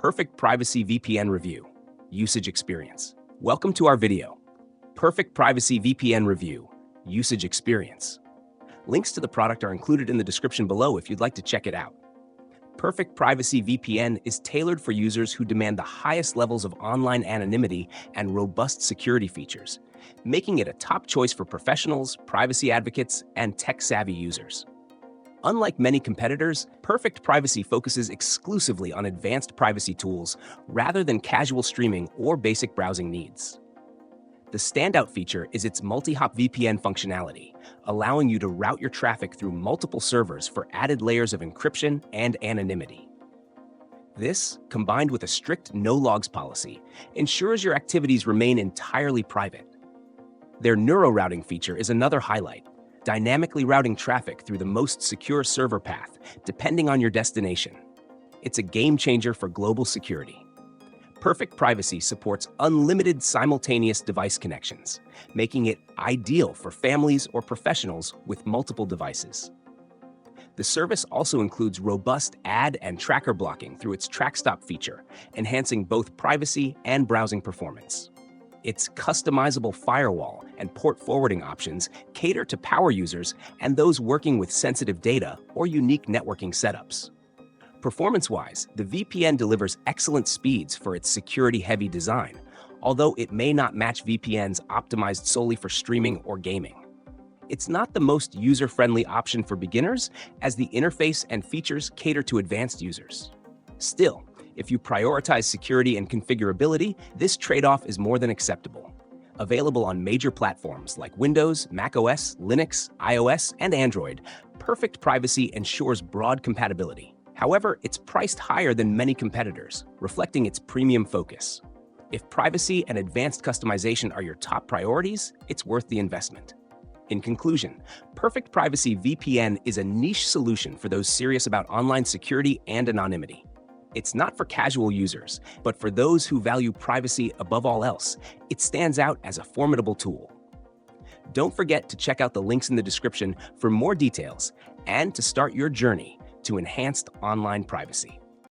Perfect Privacy VPN Review, Usage Experience. Welcome to our video, Perfect Privacy VPN Review, Usage Experience. Links to the product are included in the description below if you'd like to check it out. Perfect Privacy VPN is tailored for users who demand the highest levels of online anonymity and robust security features, making it a top choice for professionals, privacy advocates, and tech-savvy users. Unlike many competitors, Perfect Privacy focuses exclusively on advanced privacy tools rather than casual streaming or basic browsing needs. The standout feature is its multi-hop VPN functionality, allowing you to route your traffic through multiple servers for added layers of encryption and anonymity. This, combined with a strict no-logs policy, ensures your activities remain entirely private. Their neuro-routing feature is another highlight, dynamically routing traffic through the most secure server path, depending on your destination. It's a game changer for global security. Perfect Privacy supports unlimited simultaneous device connections, making it ideal for families or professionals with multiple devices. The service also includes robust ad and tracker blocking through its track stop feature, enhancing both privacy and browsing performance. Its customizable firewall and port forwarding options cater to power users and those working with sensitive data or unique networking setups. Performance-wise, the VPN delivers excellent speeds for its security-heavy design, although it may not match VPNs optimized solely for streaming or gaming. It's not the most user-friendly option for beginners, as the interface and features cater to advanced users. Still, if you prioritize security and configurability, this trade-off is more than acceptable. Available on major platforms like Windows, macOS, Linux, iOS, and Android, Perfect Privacy ensures broad compatibility. However, it's priced higher than many competitors, reflecting its premium focus. If privacy and advanced customization are your top priorities, it's worth the investment. In conclusion, Perfect Privacy VPN is a niche solution for those serious about online security and anonymity. It's not for casual users, but for those who value privacy above all else, it stands out as a formidable tool. Don't forget to check out the links in the description for more details and to start your journey to enhanced online privacy.